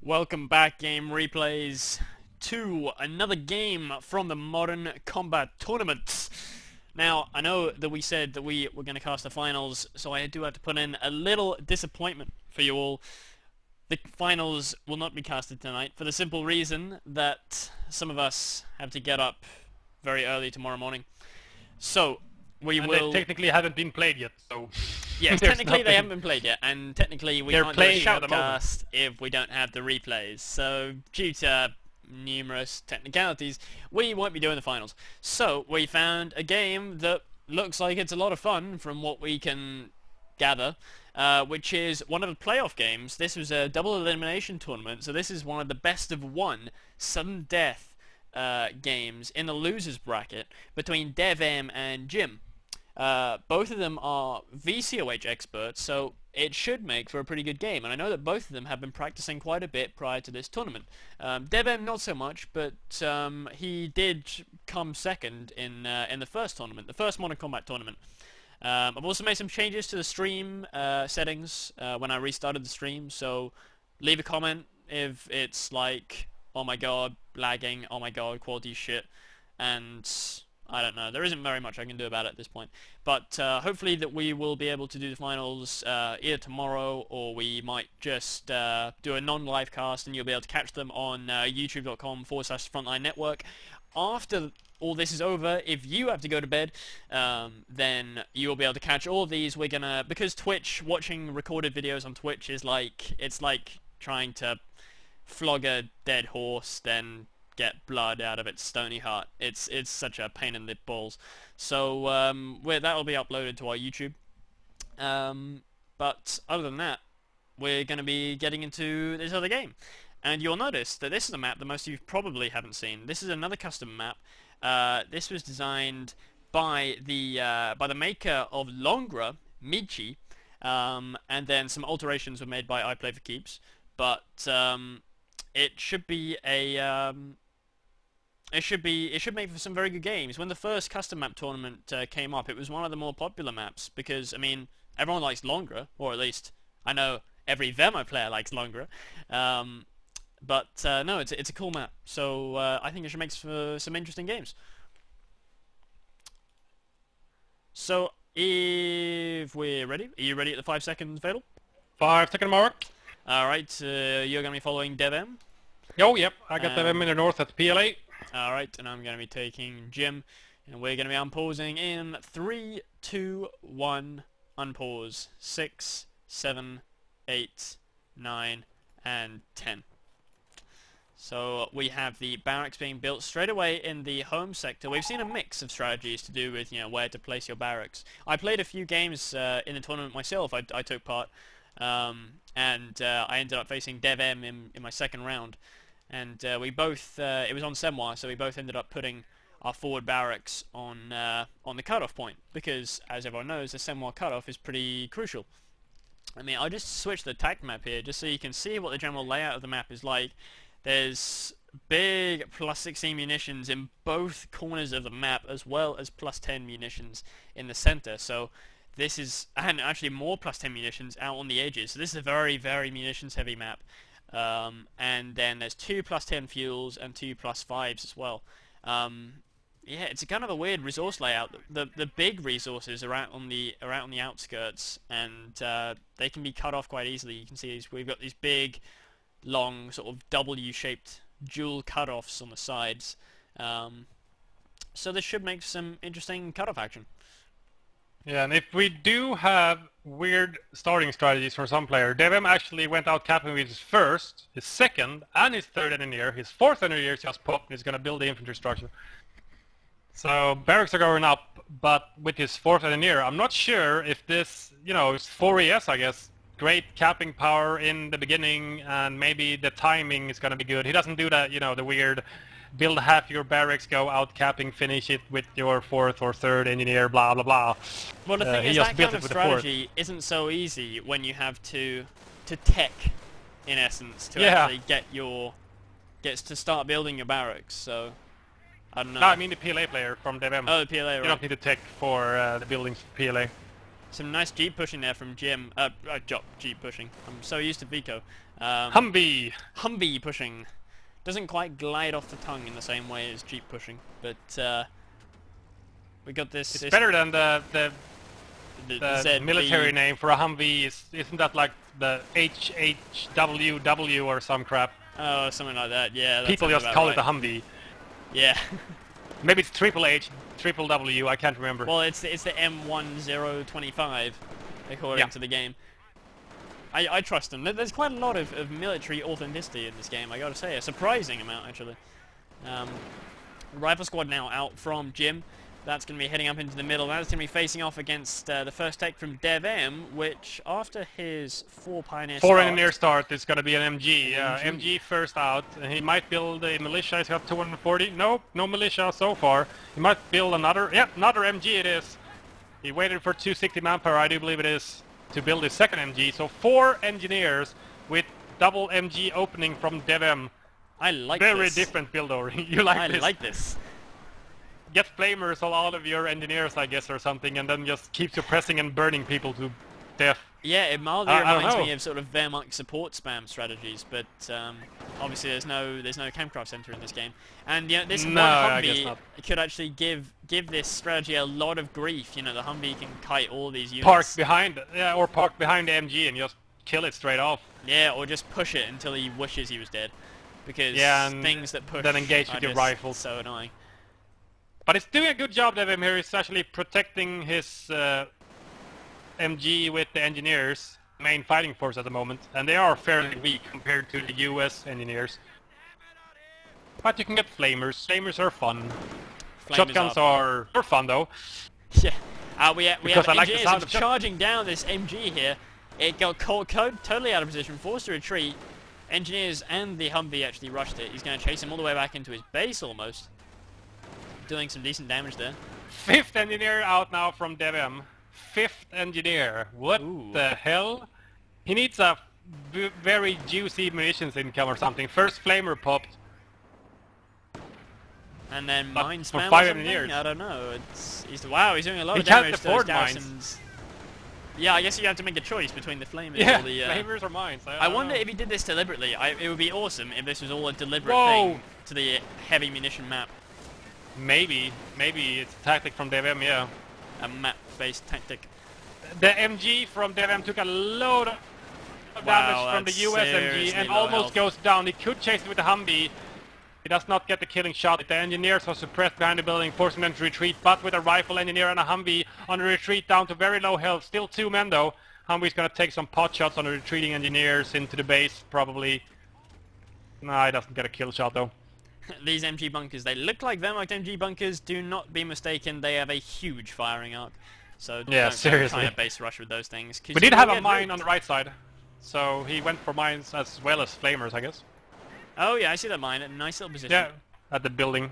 Welcome back, Game Replays, to another game from the Modern Combat Tournaments. Now, I know that we said that we were going to cast the finals, so I do have to put in a little disappointment for you all. The finals will not be casted tonight, for the simple reason that some of us have to get up very early tomorrow morning. So, we will... They technically haven't been played yet, so... Yes, technically they haven't been played yet, and technically we can't do a shoutcast if we don't have the replays. So, due to numerous technicalities, we won't be doing the finals. So, we found a game that looks like it's a lot of fun from what we can gather, which is one of the playoff games. This was a double elimination tournament, so this is one of the best of one sudden death games in the losers bracket between DevM and Jim. Both of them are COH experts, so it should make for a pretty good game. And I know that both of them have been practicing quite a bit prior to this tournament. DevM not so much, but he did come second in the first tournament, the first Modern Combat tournament. I've also made some changes to the stream settings when I restarted the stream, so leave a comment if it's like, oh my god, lagging, oh my god, quality shit, and... I don't know. There isn't very much I can do about it at this point. But hopefully that we will be able to do the finals either tomorrow, or we might just do a non-live cast and you'll be able to catch them on youtube.com/Frontline Network. After all this is over, if you have to go to bed, then you'll be able to catch all of these. We're gonna... Because Twitch, watching recorded videos on Twitch is like... It's like trying to flog a dead horse, then... get blood out of its stony heart. It's such a pain in the balls. So that'll be uploaded to our YouTube. But other than that, we're going to be getting into this other game. And you'll notice that this is a map that most of you probably haven't seen. This is another custom map. This was designed by the maker of Longra, Michi, and then some alterations were made by I Play for Keeps. But it should be a it should make for some very good games. When the first custom map tournament came up, it was one of the more popular maps because, I mean, everyone likes Longra, or at least I know every Vemo player likes Longra. But no, it's a cool map, so I think it should make for some interesting games. So if we're ready, are you ready at the 5 seconds, Fatal? 5-second mark. Alright, you're going to be following DevM. Yo, yep, I got DevM in the north at PLA. Alright, and I'm going to be taking Jim, and we're going to be unpausing in 3, 2, 1, unpause, 6, 7, 8, 9, and 10. So we have the barracks being built straight away in the home sector. We've seen a mix of strategies to do with, you know, where to place your barracks. I played a few games in the tournament myself. I took part. And I ended up facing DevM in my second round, and we both it was on Semois, so we both ended up putting our forward barracks on the cutoff point, because as everyone knows, the Semois cutoff is pretty crucial. I mean, I'll just switch the attack map here just so you can see what the general layout of the map is like. There's big +16 munitions in both corners of the map, as well as +10 munitions in the center. So this is, and actually more +10 munitions out on the edges. So this is a very, very munitions heavy map. And then there's 2 +10 fuels and 2 +5s as well. Yeah, it's a kind of a weird resource layout. The big resources are out on the outskirts, and they can be cut off quite easily. You can see we've got these big, long sort of W-shaped dual cutoffs on the sides. So this should make some interesting cutoff action. Yeah, and if we do have weird starting strategies from some player, DevM actually went out capping with his first, his second, and his third engineer. His fourth engineer just popped and he's going to build the infantry structure. So barracks are going up, but with his fourth engineer, I'm not sure if this, you know, it's 4 ES, I guess. Great capping power in the beginning, and maybe the timing is going to be good. He doesn't do that, you know, the weird build half your barracks, go out capping, finish it with your fourth or third engineer, blah blah blah. Well, the thing is, that kind of strategy isn't so easy when you have to tech, in essence, to actually get to start building your barracks. So I don't know. No, I mean the PLA player from DevM. Oh, the PLA, right. You don't need to tech for the buildings for PLA. Some nice Jeep pushing there from Jim. Jeep pushing. I'm so used to Vico. Humvee! Humvee pushing. Doesn't quite glide off the tongue in the same way as Jeep pushing, but we got this. It's better than the military name for a Humvee. Isn't that like the HHWW or some crap? Oh, something like that. Yeah. People just call it a Humvee. Yeah. Maybe it's Triple H, Triple W. I can't remember. Well, it's the M1025 according to the game. I trust them. There's quite a lot of military authenticity in this game, I gotta say. A surprising amount, actually. Rifle squad now out from Jim. That's going to be heading up into the middle. That's going to be facing off against the first take from DevM, which after his 4 Pioneer start, it's going to be an MG. MG first out. He might build a militia. He's got 240. Nope, no militia so far. He might build another. Yep, another MG it is. He waited for 260 manpower, I do believe it is, to build his second MG. So 4 engineers with double MG opening from DevM. I like this. Very different build order. You like this? I like this. Get flamers on all of your engineers, I guess, or something, and then just keep suppressing and burning people to death. Yeah, it mildly reminds me of sort of Wehrmacht support spam strategies, but obviously there's no campcraft center in this game, and this one Humvee could actually give this strategy a lot of grief. You know, the Humvee can kite all these units. Park behind, or park behind the MG and just kill it straight off. Yeah, or just push it until he wishes he was dead, because things that push then engage with your rifles. So annoying. But it's doing a good job, DevM here. He's actually protecting his MG with the engineers, main fighting force at the moment, and they are fairly weak compared to the US engineers. But you can get flamers. Flamers are fun. Shotguns are fun though. Yeah. We have engineers charging down this MG here. It got totally out of position, forced to retreat. Engineers and the Humvee actually rushed it. He's going to chase him all the way back into his base almost. Doing some decent damage there. 5th engineer out now from DevM. 5th engineer. What the hell? He needs a very juicy munitions income or something. First flamer popped. And then mine spam for 5 engineers. I don't know. He's doing a lot of damage to those garrisons. Mines. Yeah, I guess you have to make a choice between the flamers or the... flamers or mines. I wonder if he did this deliberately. It would be awesome if this was all a deliberate thing to the heavy munition map. Maybe it's a tactic from DevM, yeah. A map-based tactic. The MG from DevM took a load of damage from the US MG and almost goes down. He could chase it with the Humvee. He does not get the killing shot. The engineers are suppressed behind the building, forcing them to retreat, but with a rifle engineer and a Humvee on the retreat down to very low health. Still 2 men though. Humvee's gonna take some pot shots on the retreating engineers into the base, probably. Nah, he doesn't get a kill shot though. These MG bunkers, they look like Wehrmacht MG bunkers. Do not be mistaken, they have a huge firing arc. So don't try to base rush with those things. We did have a mine on the right side, so he went for mines as well as flamers, I guess. Oh yeah, I see that mine. A nice little position. Yeah, at the building.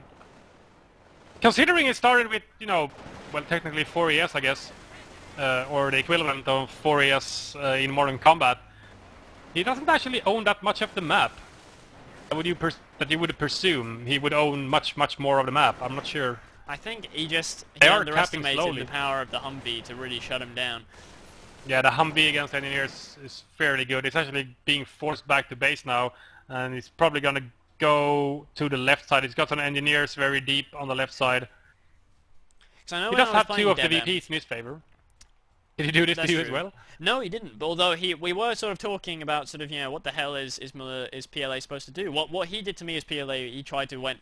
Considering it started with, well, technically 4ES, I guess, or the equivalent of 4ES in Modern Combat, he doesn't actually own that much of the map. That you would presume he would own much more of the map. I'm not sure. I think he underestimated the power of the Humvee to really shut him down. Yeah, the Humvee against engineers is fairly good. It's actually being forced back to base now, and he's probably gonna go to the left side. He's got some engineers very deep on the left side. He does have 2 of the VPs in his favor. Did he do this to you as well? No, he didn't. Although we were sort of talking about sort of what the hell is PLA supposed to do? What he did to me as PLA,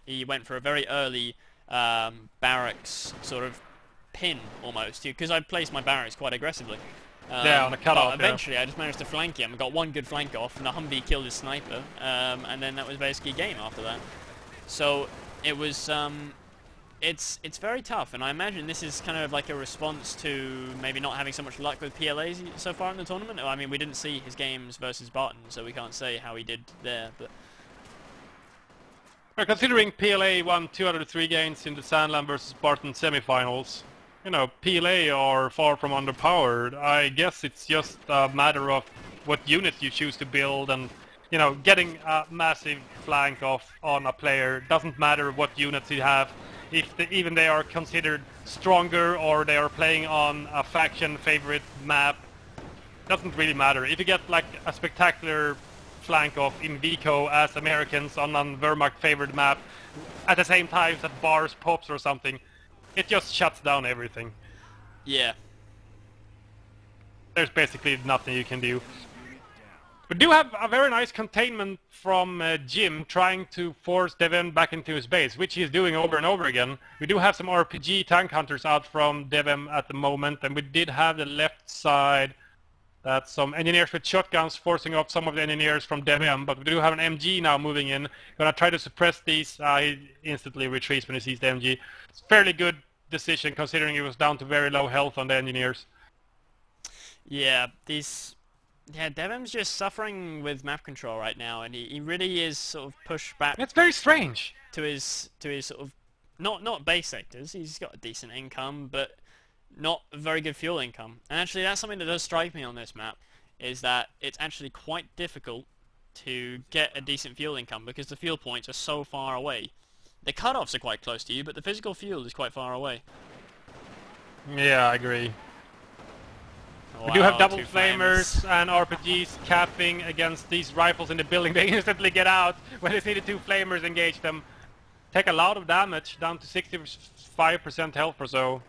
he went for a very early barracks sort of pin almost, because I placed my barracks quite aggressively. Yeah, on a cutoff. Eventually, I just managed to flank him. I got 1 good flank off, and the Humvee killed his sniper, and then that was basically game after that. So it was. It's very tough, and I imagine this is kind of like a response to maybe not having so much luck with PLAs so far in the tournament. I mean, we didn't see his games versus Barton, so we can't say how he did there. But considering PLA won 2 out of the 3 games in the Sandland versus Barton semifinals, PLA are far from underpowered. I guess it's just a matter of what units you choose to build, and getting a massive flank off on a player doesn't matter what units you have. If even they are considered stronger or they are playing on a faction favorite map. Doesn't really matter. If you get like a spectacular flank off in Vico as Americans on a Wehrmacht favored map at the same time that bars pops or something, it just shuts down everything. Yeah. There's basically nothing you can do. We do have a very nice containment from Jim trying to force DevM back into his base, which he's doing over and over again. We do have some RPG tank hunters out from DevM at the moment, and we did have the left side that some engineers with shotguns forcing off some of the engineers from DevM, but we do have an MG now moving in. Gonna try to suppress these. He instantly retreats when he sees the MG. It's a fairly good decision considering he was down to very low health on the engineers. Yeah, DevM's just suffering with map control right now, and he really is sort of pushed back. It's very strange. To his sort of not base sectors. He's got a decent income, but not a very good fuel income. And actually, that's something that does strike me on this map, is that it's actually quite difficult to get a decent fuel income because the fuel points are so far away. The cutoffs are quite close to you, but the physical fuel is quite far away. Yeah, I agree. Wow, we do have double flamers and RPGs capping against these rifles in the building. They instantly get out when they see the two flamers engage them. Take a lot of damage, down to 65% health or so,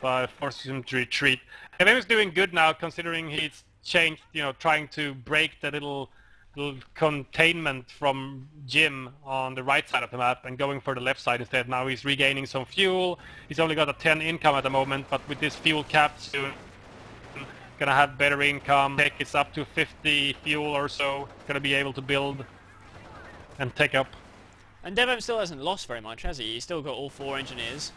but forces him to retreat. And he's doing good now considering he's changed, you know, trying to break the little containment from Jim on the right side of the map and going for the left side instead. Now he's regaining some fuel. He's only got a 10 income at the moment, but with this fuel cap soon, gonna have better income. Take it up to 50 fuel or so. Gonna be able to build and take up. And DevM still hasn't lost very much, has he? He's still got all 4 engineers.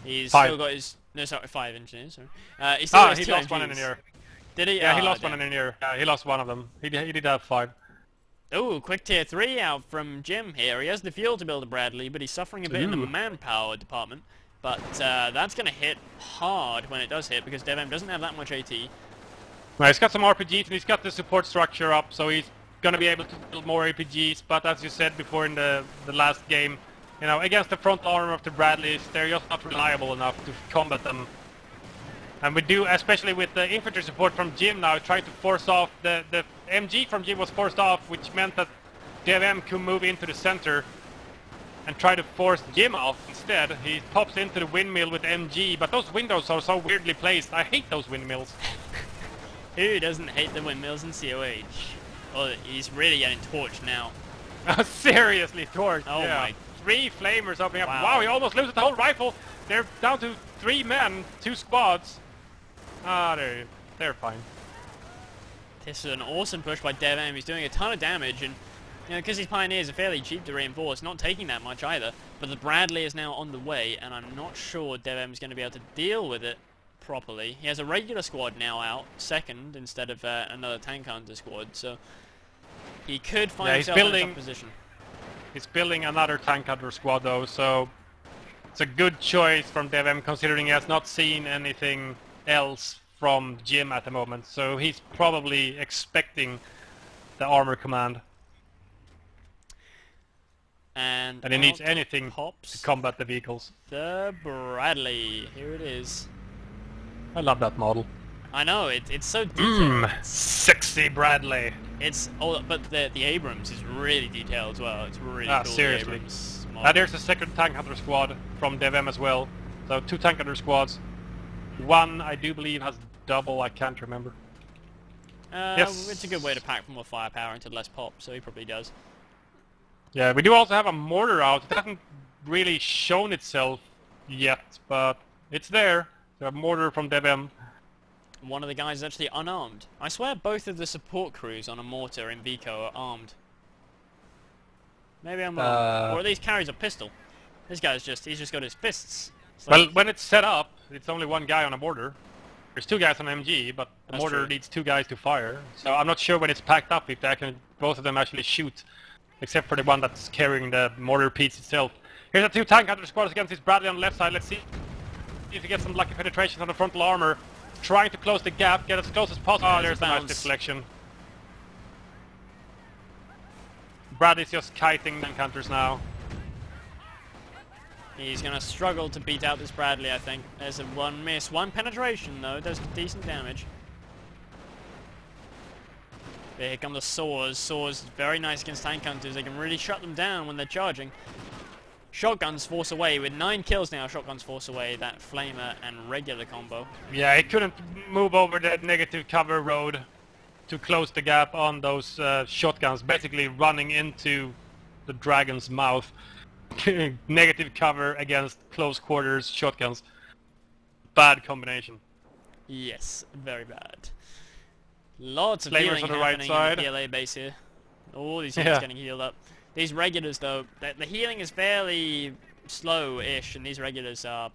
He's five. Still got his... No, sorry, 5 engineers. Sorry. He's still got his he 2 lost MGs. one engineer. Did he? Yeah, he lost damn. one engineer. Yeah, he lost one of them. He did have 5. Oh, quick tier 3 out from Jim here. He has the fuel to build a Bradley, but he's suffering a bit in the manpower department. But that's going to hit hard when it does hit, because DevM doesn't have that much AT. Well, he's got some RPGs and he's got the support structure up, so he's going to be able to build more RPGs. But as you said before in the last game, you know, against the front armor of the Bradleys, they're just not reliable enough to combat them. And we do, especially with the infantry support from Jim now, try to force off the MG from Jim was forced off, which meant that DevM could move into the center and try to force Jim off instead. He pops into the windmill with MG, but those windows are so weirdly placed. I hate those windmills. Who doesn't hate the windmills in COH? Oh, he's really getting torched now. Seriously torched. Oh yeah. my. 3 flamers opening up. Wow. Wow, he almost loses the whole rifle. They're down to 3 men, 2 squads. They're fine. This is an awesome push by DevM. He's doing a ton of damage, and you know, because these Pioneers are fairly cheap to reinforce, not taking that much either. But the Bradley is now on the way, and I'm not sure DevM is going to be able to deal with it properly. He has a regular squad now out, second, instead of another tank hunter squad, so he could find himself in a tough position. He's building another tank hunter squad though, so it's a good choice from DevM considering he has not seen anything else from Jim at the moment, so he's probably expecting the armor command. And he needs anything to combat the vehicles. The Bradley, here it is. I love that model. I know, it's so detailed. Sexy Bradley. It's but the Abrams is really detailed as well. It's really cool. Seriously. The there's a second tank hunter squad from DevM as well. So 2 tank hunter squads. One I do believe has double. I can't remember. Yes. It's a good way to pack more firepower into less pop, so he probably does. Yeah, we do also have a mortar out. It hasn't really shown itself yet, but it's there. A mortar from DevM. One of the guys is actually unarmed. I swear both of the support crews on a mortar in Vico are armed. Maybe I'm wrong. Or at least carries a pistol. This guy's he's just got his fists. Well, when it's set up, it's only 1 guy on a mortar. There's 2 guys on MG, but the mortar needs 2 guys to fire. So I'm not sure when it's packed up if both of them actually shoot. Except for the one that's carrying the mortar piece itself. Here's the 2 tank hunter squads against this Bradley on the left side. Let's see if he gets some lucky penetrations on the frontal armor. Trying to close the gap, get as close as possible. Oh, there's a nice deflection. Bradley's just kiting tank hunters now. He's going to struggle to beat out this Bradley, I think. There's a one miss. One penetration, though. Does decent damage. But here come the Saws. Saws very nice against tank hunters. They can really shut them down when they're charging. Shotguns force away. With 9 kills now, Shotguns force away that Flamer and regular combo. Yeah, he couldn't move over that negative cover road to close the gap on those shotguns, basically running into the dragon's mouth. Negative cover against close quarters shotguns. Bad combination. Yes, very bad. Lots of Flamers healing on the happening right in the side. PLA base here. All these units getting healed up. These regulars, though, the healing is fairly slow-ish, and these regulars are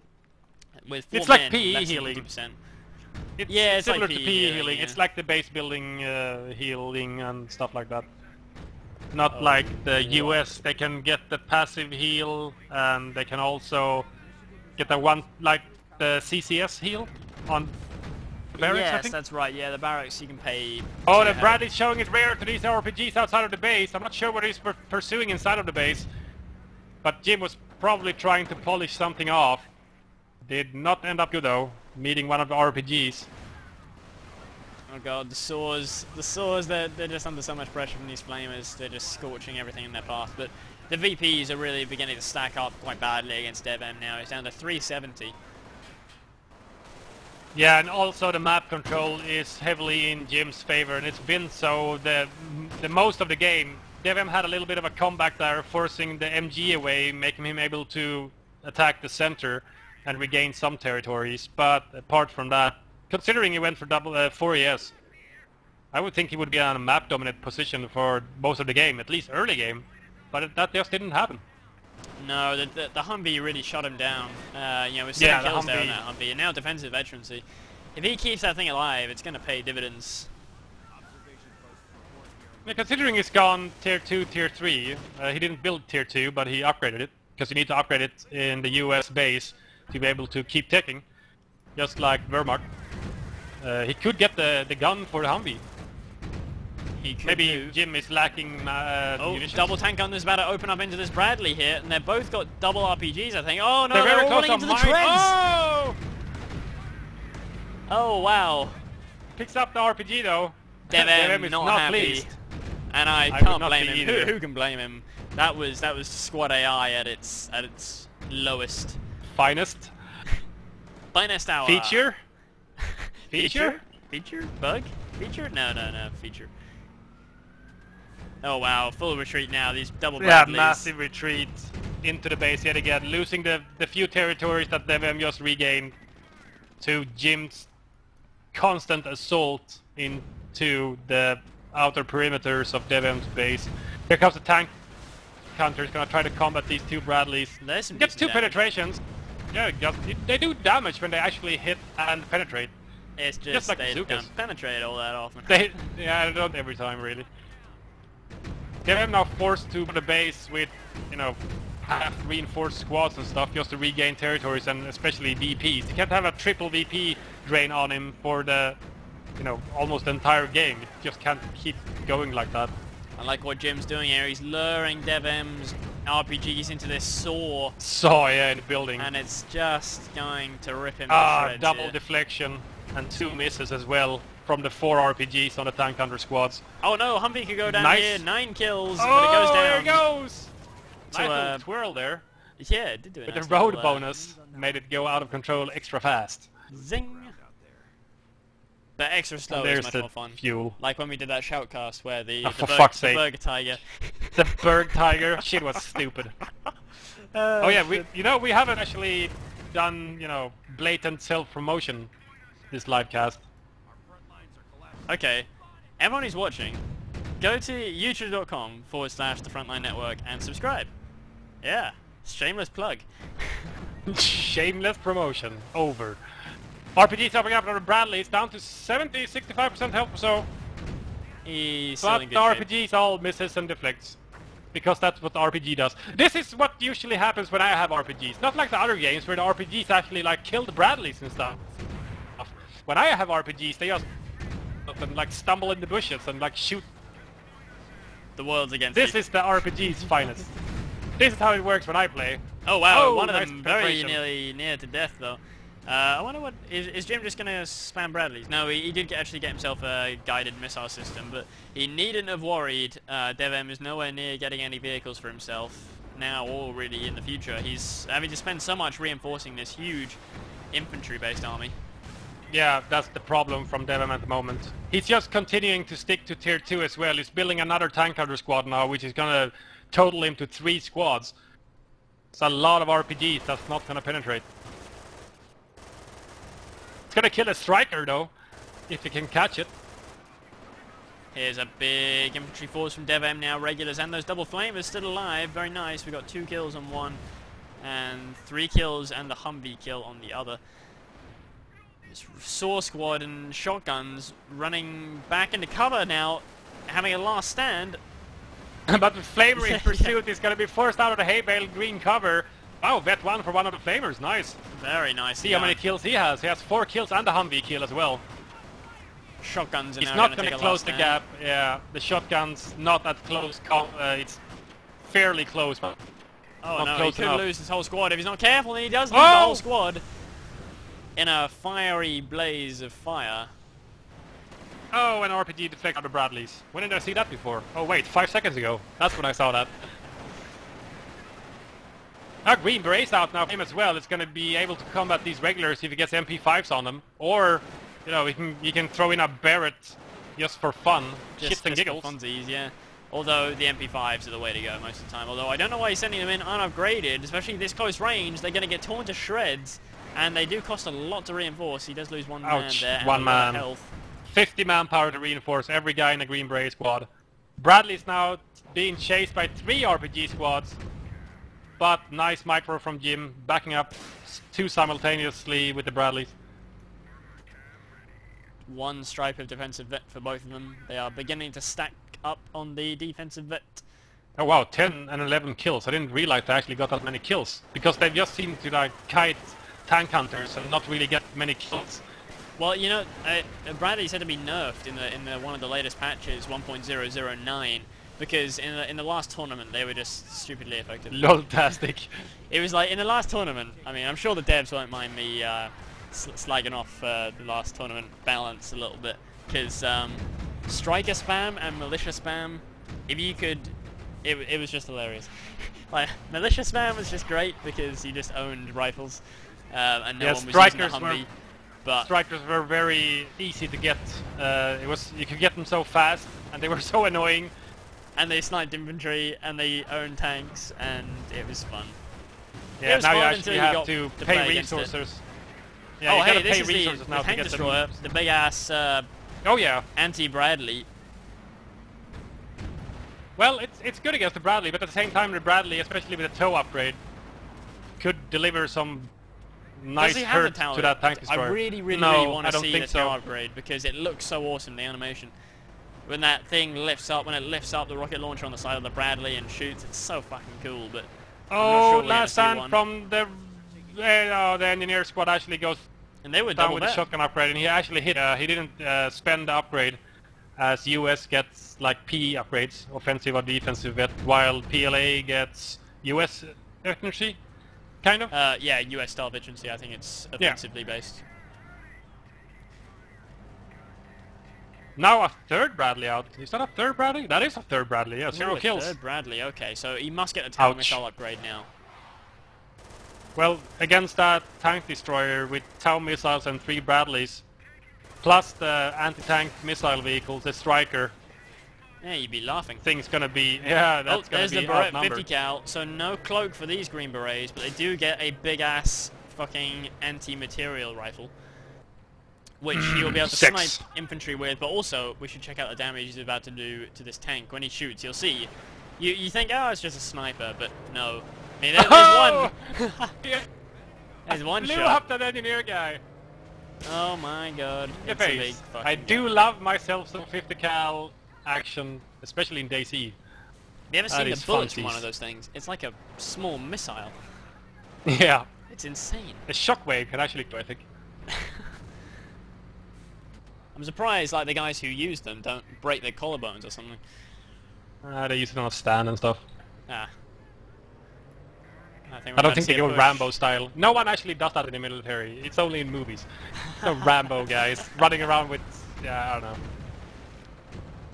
with 4 It's men, like PE less than healing. 50%. It's similar like to PE healing. yeah. It's like the base building healing and stuff like that. Not like the US. They can get the passive heal, and they can also get the one like the CCS heal on the barracks. I Yes, think. that's right. Yeah, the barracks you can pay. Oh, the Bradley's showing his rear to these RPGs outside of the base. I'm not sure what he's pursuing inside of the base, but Jim was probably trying to polish something off. Did not end up good though, meeting one of the RPGs. Oh god, the Saws, they're just under so much pressure from these Flamers. They're just scorching everything in their path. But the VPs are really beginning to stack up quite badly against DevM now. It's down to 370. Yeah, and also the map control is heavily in Jim's favor, and it's been so the most of the game. DevM had a little bit of a comeback there, forcing the MG away, making him able to attack the center and regain some territories. But apart from that, considering he went for 4 ES, I would think he would be on a map dominant position for most of the game, at least early game. But that just didn't happen. No, the Humvee really shut him down. You know, with 7 kills there on Humvee. that Humvee, and now defensive veterancy. If he keeps that thing alive, it's going to pay dividends. Yeah, considering he's gone tier 2, tier 3, he didn't build tier 2, but he upgraded it, because you need to upgrade it in the US base to be able to keep ticking, just like Wehrmacht. He could get the gun for the Humvee. He could Maybe do. Jim is lacking munitions. Double tank gun is about to open up into this Bradley here, and they've both got double RPGs, I think. Oh no, They're very all close running into to the mine. treads! Oh! Oh wow. Picks up the RPG though. DevM is not happy. pleased. And I would can't not blame be him. either. Who can blame him? That was squad AI at its lowest. Finest. Finest hour. Feature? Feature? Feature? Bug? Feature? No, feature. Oh wow, full retreat now, these double Yeah, Bradleys. massive retreat into the base yet again, losing the few territories that DevM just regained to Jim's constant assault into the outer perimeters of DevM's base. Here comes the tank counter, is gonna try to combat these 2 Bradleys. There's some Gets 2 decent damage. penetrations. Yeah, they do damage when they actually hit and penetrate. It's just like they bazookas. don't penetrate all that often. Yeah, not every time really. DevM now forced to the base with, you know, half reinforced squads and stuff just to regain territories, and especially VPs. You can't have a triple VP drain on him for the, you know, almost the entire game. You just can't keep going like that. I like what Jim's doing here. He's luring DevM's RPGs into this saw, Yeah, in the building. and it's just going to rip him to shreds Double here. deflection and 2 misses as well from the 4 RPGs on the tank hunter squads. Oh no, Humvee could go down Nice. here. 9 kills, Oh, but it goes down. there it goes! So, Nice little twirl there. Yeah, it did do a With nice the road little, bonus, made it go out of control extra fast. Zing! But extra slow And is there's much the more fun. fuel. Like when we did that shoutcast where the for fuck's sake. Burger Tiger. The Berg Tiger shit was stupid. Oh yeah, we haven't actually done, you know, blatant self-promotion this livecast. Okay, everyone who's watching, go to youtube.com/the Frontline Network and subscribe. Yeah, shameless plug. Shameless promotion. Over. RPG topping up on Bradley. It's down to 65% health or so. He's still But in the good shape. RPGs all misses and deflects. Because that's what the RPG does. This is what usually happens when I have RPGs. Not like the other games where the RPGs actually like kill the Bradleys and stuff. When I have RPGs, they just like stumble in the bushes and like shoot. The world's against This me. is the RPG's finest. This is how it works when I play. Oh wow, Oh, one of nice them very penetration. near to death though. I wonder what is Jim just gonna spam Bradleys? No, he did actually get himself a guided missile system, but he needn't have worried. DevM is nowhere near getting any vehicles for himself now, or really in the future. He's having to spend so much reinforcing this huge infantry-based army. Yeah, that's the problem from DevM at the moment. He's just continuing to stick to tier 2 as well. He's building another tank hunter squad now, which is gonna total him to 3 squads. It's a lot of RPGs that's not gonna penetrate. It's gonna kill a striker though, if he can catch it. Here's a big infantry force from DevM now, regulars and those double flamers still alive. Very nice. We got 2 kills on one, and 3 kills and the Humvee kill on the other. This Saw squad and shotguns running back into cover now, having a last stand. But the flamer in pursuit is gonna be forced out of the hay bale green cover. Oh, vet 1 for one of the flamers, nice. Very nice. See how many kills he has. He has 4 kills and a Humvee kill as well. Shotguns are He's now not going to close the gap. Yeah, the shotgun's not at close. It's fairly close, but oh not no, he close could enough. lose his whole squad if he's not careful. And he does lose the whole squad in a fiery blaze of fire. Oh, an RPG deflect out of Bradleys. When did I see that before? Oh wait, 5 seconds ago. That's when I saw that. Now Green Berets out now for him as well. It's going to be able to combat these regulars if he gets MP5s on them. Or, you know, he can throw in a Barrett just for fun. Shits and giggles. For funsies, yeah. Although the MP5s are the way to go most of the time. Although I don't know why he's sending them in unupgraded, especially this close range. They're going to get torn to shreds. And they do cost a lot to reinforce. He does lose one man there. One man. Health. 50 manpower to reinforce every guy in the Green Beret squad. Bradley's now being chased by 3 RPG squads. But nice micro from Jim, backing up 2 simultaneously with the Bradleys. 1 stripe of defensive vet for both of them. They are beginning to stack up on the defensive vet. Oh wow, 10 and 11 kills. I didn't realize they actually got that many kills. Because they just seem to like kite tank hunters and not really get many kills. Well, you know, Bradley's had to be nerfed in the one of the latest patches, 1.009, because in the last tournament they were just stupidly effective. Lol-tastic. It was like in the last tournament. I mean, I'm sure the devs won't mind me slagging off the last tournament balance a little bit, because striker spam and militia spam, if you could, it was just hilarious. Like militia spam was just great because you just owned rifles, and no one was using the Humvee. But strikers were very easy to get. You could get them so fast, and they were so annoying. And they sniped infantry, and they owned tanks, and it was fun. Yeah, now you actually have to pay resources. Yeah, oh, you hey, gotta pay this resources is now the tank to get destroyer, the big ass. Oh yeah. Anti-Bradley. Well, it's good against the Bradley, but at the same time, the Bradley, especially with the tow upgrade, could deliver some nice hurt to that tank destroyer. I really want to see the tow upgrade because it looks so awesome, the animation. When that thing lifts up, when it lifts up the rocket launcher on the side of the Bradley and shoots, it's so fucking cool, but oh, last stand from the engineer squad actually goes and they were down with the shotgun upgrade, and he actually hit. He didn't spend the upgrade, as US gets like P upgrades, offensive or defensive vet, while PLA gets US efficiency, kind of. Yeah, US style efficiency. I think it's offensively based. Now a 3rd Bradley out. Is that a 3rd Bradley? That is a 3rd Bradley, yeah, 0 kills. 3rd Bradley, okay, so he must get a tank missile upgrade now. Well, against that tank destroyer with Tau missiles and 3 Bradleys, plus the anti-tank missile vehicles, the Striker. Yeah, you'd be laughing. Thing's gonna be, yeah, that's gonna be there's the Barrett 50 cal, so no cloak for these Green Berets, but they do get a big-ass fucking anti-material rifle, which you'll be able to snipe infantry with, but also we should check out the damage he's about to do to this tank. When he shoots, you'll see. You think, oh, it's just a sniper, but no. I mean, there's one. There's one shot. Blew up that engineer guy. Oh my god. It's a big fucking I do love myself some 50 cal action, especially in DayZ. You ever seen the bullets from one of those things? It's like a small missile. Yeah. It's insane. A shockwave can actually do, I think. I'm surprised like the guys who use them don't break their collarbones or something. They use it on a stand and stuff. Ah. I don't think they go Rambo style. No one actually does that in the military. It's only in movies. No Rambo guys running around with, yeah, I don't know.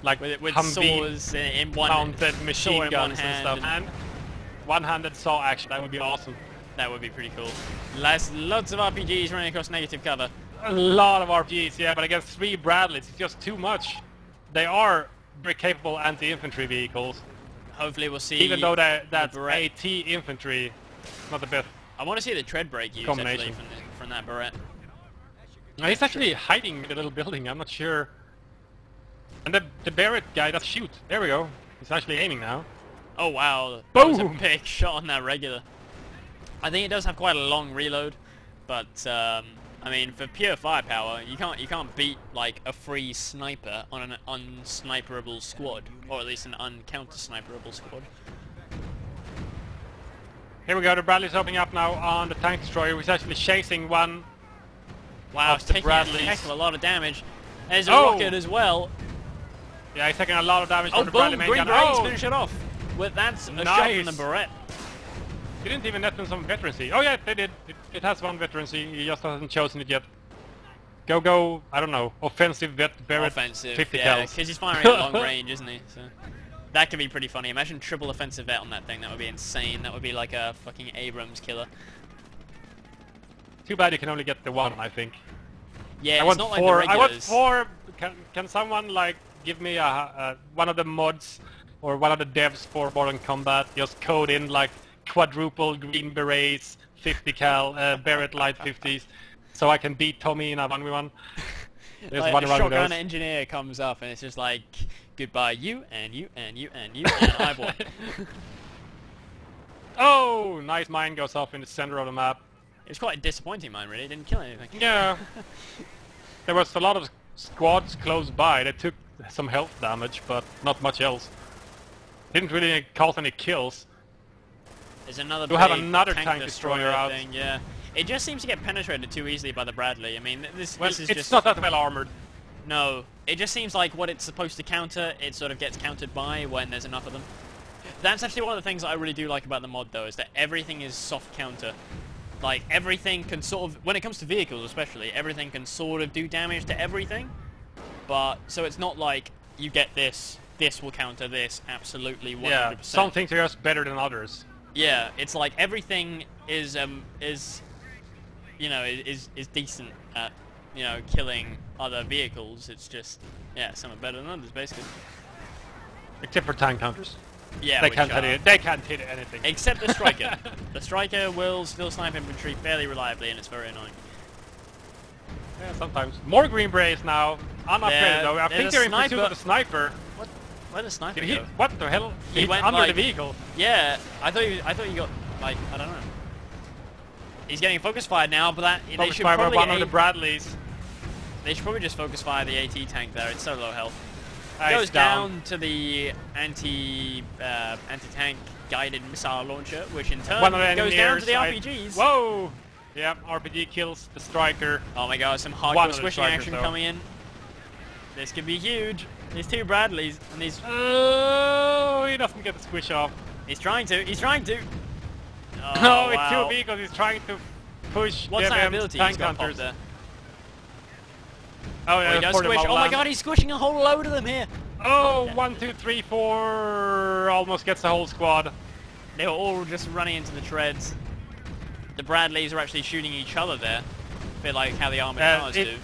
Like with swords in one mounted machine guns and stuff. And one-handed saw action, that would be awesome. That would be pretty cool. Lots of RPGs running across negative cover. A lot of RPGs, yeah, but against 3 Bradleys, it's just too much. They are very capable anti-infantry vehicles. Hopefully we'll see. Even though that's AT infantry, not the best. I want to see the tread brake used actually from that Barrett. No, he's actually hiding in a little building, I'm not sure. And the Barrett guy does shoot. There we go. He's actually aiming now. Oh wow, Boom! That was a big shot on that regular. I think it does have quite a long reload, but I mean, for pure firepower, you can't beat like a free sniper on an unsniperable squad, or at least an uncounter-sniperable squad. Here we go. The Bradley's opening up now on the tank destroyer, who's actually chasing one. Wow, it's taking a heck of a lot of damage. There's a rocket as well. Yeah, he's taking a lot of damage from the boom, Bradley main green gun. berets finish it off. Well, that's a shot from the Barrett. He didn't even let them some veterancy. Oh yeah, they did. It has one veterancy. He just hasn't chosen it yet. Go! I don't know. Offensive vet Barrett. Offensive, 50 yeah, cals. because he's firing at long range, isn't he? So that could be pretty funny. Imagine triple offensive vet on that thing. That would be insane. That would be like a fucking Abrams killer. Too bad you can only get the one, I think. Yeah, I want not 4. like the I want regulars. 4. Can someone like give me one of the mods or one of the devs for Modern Combat? Just code in like quadruple green berets, 50 cal Barrett light 50s, so I can beat Tommy in a 1v1. There's like one a around shotgun those. engineer comes up and it's just like, goodbye you and you and you and you and I've won. Oh, nice mine goes off in the center of the map. It was quite a disappointing mine, really. It didn't kill anything. Yeah. There was a lot of squads close by. They took some health damage, but not much else. Didn't really cause any kills. There's another we'll have another tank destroyer out. Thing, yeah. It just seems to get penetrated too easily by the Bradley. I mean, this is it's just... not that well armored. No. It just seems like what it's supposed to counter, it sort of gets countered by when there's enough of them. That's actually one of the things that I really do like about the mod, though, is that everything is soft counter. Like, everything can sort of... When it comes to vehicles, especially, everything can sort of do damage to everything. But, so it's not like, you get this will counter this, absolutely 100%. Yeah, some things are just better than others. Yeah, it's like everything is you know, is decent at, you know, killing other vehicles. It's just, yeah, some are better than others, basically. Except for tank counters. Yeah, they can't hit anything. Except the striker. The striker will still snipe infantry fairly reliably, and it's very annoying. Yeah, sometimes. More green berets now. Unupgraded though. I think they're in pursuit of the sniper. What? Where did the sniper Did he? go? What the hell? He went under like, the vehicle. Yeah, I thought you got like, I don't know. He's getting focus fired now, but that they should probably one of the Bradleys. They should probably just focus fire the AT tank there. It's so low health. Goes down to the anti-tank guided missile launcher, which in turn goes down to the RPGs. Whoa! Yeah, RPG kills the striker. Oh my god, some hardcore squishing action coming in. This could be huge. These 2 Bradleys and these... Oh, he doesn't get the squish off. He's trying to. He's trying to. Oh, no, with wow. 2 vehicles, he's trying to push What's that ability tank he's got hunters. there? Oh, yeah, he does squish. Oh my god, he's squishing a whole load of them here. Oh, 1, 2, 3, 4. Almost gets the whole squad. They were all just running into the treads. The Bradleys are actually shooting each other there. A bit like how the armored cars do.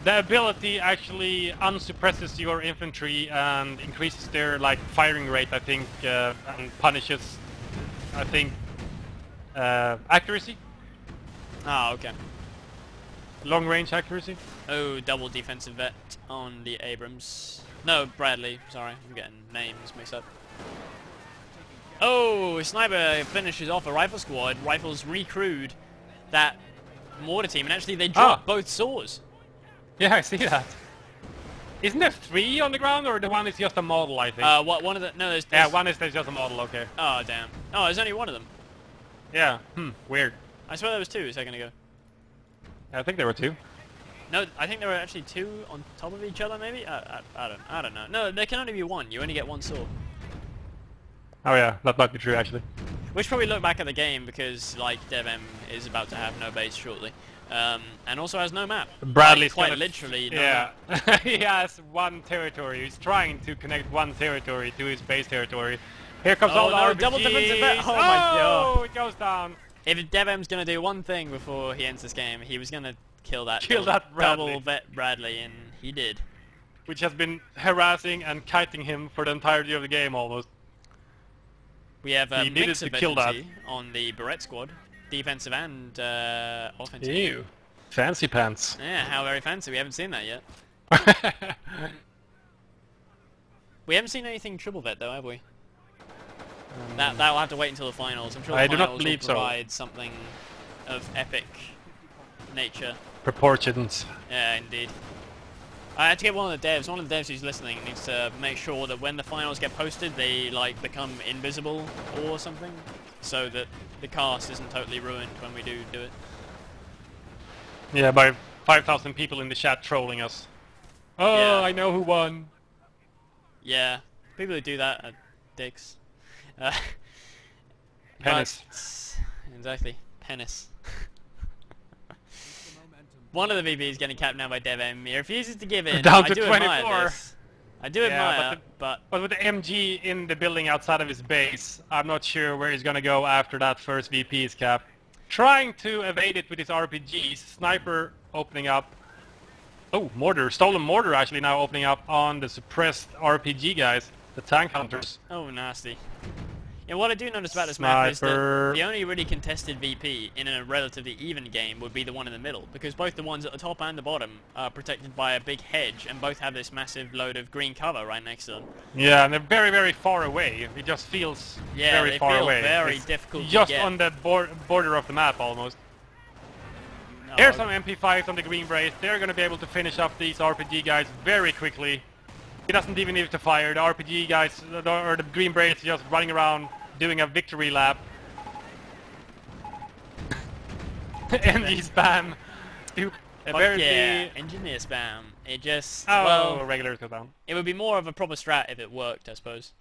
The ability actually unsuppresses your infantry and increases their firing rate, I think, and punishes, I think, accuracy. Oh, okay. Long range accuracy. Oh, double defensive vet on the Abrams. No, Bradley. Sorry, I'm getting names mixed up. Oh, sniper finishes off a rifle squad. Rifles recrewed that mortar team, and actually they dropped both saws. Yeah, I see that. Isn't there 3 on the ground, or the one is just a model, I think? One of the... No, there's... Yeah, one is just a model, okay. Oh, damn. Oh, there's only one of them. Yeah, weird. I swear there was 2 a second ago. Yeah, I think there were 2. No, I think there were actually 2 on top of each other, maybe? I don't know. No, there can only be 1. You only get 1 saw. Oh yeah, that might be true, actually. We should probably look back at the game because, like, DevM is about to have no base shortly. And also has no map. Bradley's quite literally no yeah. map. He has one territory. He's trying to connect one territory to his base territory. Here comes all the RPGs. Double defensive bet. Oh my god. Oh, it goes down. If DevM's gonna do one thing before he ends this game, he was gonna kill that Bradley. double vet Bradley, and he did. Which has been harassing and kiting him for the entirety of the game almost. We have a mix of veterancy on the Barrett squad, defensive and offensive. Ew. Fancy pants. Yeah, how very fancy. We haven't seen that yet. We haven't seen anything triple vet though, have we? That'll have to wait until the finals. I'm sure the finals will provide something of epic nature. Proportions. Yeah, indeed. I had to get one of the devs who's listening needs to make sure that when the finals get posted, they like become invisible or something, so that the cast isn't totally ruined when we do it. Yeah, by 5,000 people in the chat trolling us. Oh, yeah. I know who won. Yeah, people who do that are dicks. Penis. Exactly, penis. One of the VPs getting capped now by DevM. He refuses to give in. Down to I do 24. Admire this. I do admire, but with the MG in the building outside of his base, I'm not sure where he's gonna go after that first VP is capped. Trying to evade it with his RPGs. Sniper opening up. Oh, mortar. Stolen mortar actually now opening up on the suppressed RPG guys. The tank hunters. Oh, nasty. And what I do notice about this map is that the only really contested VP in a relatively even game would be the one in the middle, because both the ones at the top and the bottom are protected by a big hedge, and both have this massive load of green cover right next to them. Yeah, and they're very, very far away. It just feels very far away. Very difficult just to get. On the border of the map almost. No, here's some MP5s on the green brace. They're going to be able to finish up these RPG guys very quickly. He doesn't even need to fire. The RPG guys, or the green brace, is just running around doing a victory lap. NG spam. Yeah, engineer spam. It just... well, regulars go down. It would be more of a proper strat if it worked, I suppose.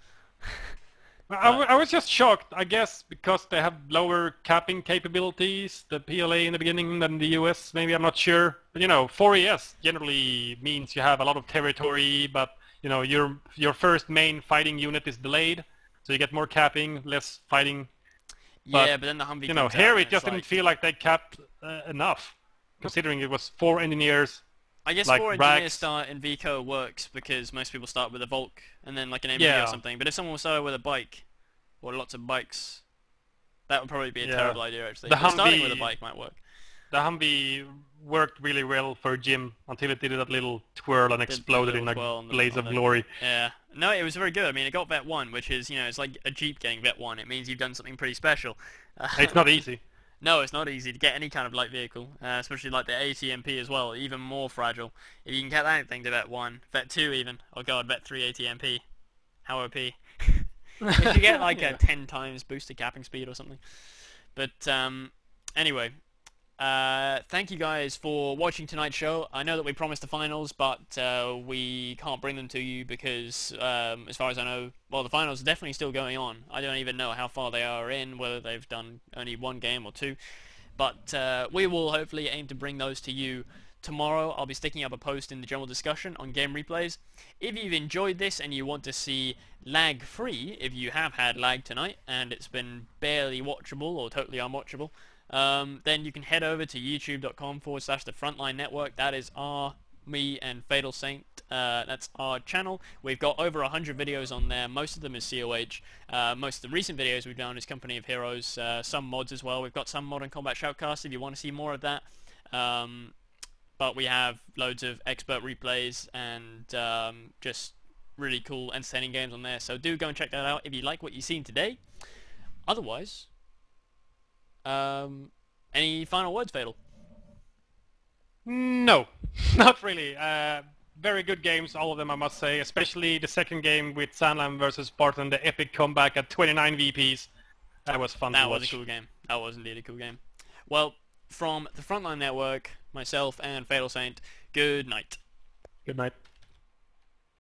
I was just shocked, I guess, because they have lower capping capabilities, the PLA in the beginning than the US, maybe, I'm not sure. But, you know, 4ES generally means you have a lot of territory, but, you know, your first main fighting unit is delayed, so you get more capping, less fighting. Yeah, but then the Humvee... You know, here it just didn't feel like they capped enough, considering it was 4 engineers. I guess like 4 engineers start in VCO works because most people start with a Volk and then like an MG or something. But if someone started with a bike, or lots of bikes, that would probably be a terrible idea actually. Starting with a bike might work. The Humvee worked really well for Jim until it did that little twirl and exploded in a blaze of glory. Yeah. No, it was very good. I mean, it got Vet 1, which is, you know, it's like a Jeep getting Vet 1. It means you've done something pretty special. It's not easy. No, it's not easy to get any kind of light vehicle, especially like the ATMP as well, even more fragile. If you can get that thing to Vet 1, Vet 2 even, oh god, Vet 3 ATMP, how OP. If you get like a 10 times boosted capping speed or something. But anyway, thank you guys for watching tonight's show. I know that we promised the finals, but we can't bring them to you because, as far as I know, well, the finals are definitely still going on. I don't even know how far they are in, whether they've done only 1 game or 2. But we will hopefully aim to bring those to you tomorrow. I'll be sticking up a post in the general discussion on game replays. If you've enjoyed this and you want to see lag-free, if you have had lag tonight and it's been barely watchable or totally unwatchable, then you can head over to youtube.com/the Frontline Network. That is me and FatalSaint. That's our channel. We've got over 100 videos on there. Most of them is COH. Most of the recent videos we've done is Company of Heroes. Some mods as well. We've got some Modern Combat Shoutcast if you want to see more of that. But we have loads of expert replays and just really cool, entertaining games on there. So do go and check that out if you like what you've seen today. Otherwise, any final words, Fatal? No, not really. Very good games, all of them, I must say. Especially the second game with Sandland versus Spartan, the epic comeback at 29 VPs. That was fun to watch. That was a cool game. That was indeed a cool game. Well, from the Frontline Network, myself and FatalSaint, good night. Good night.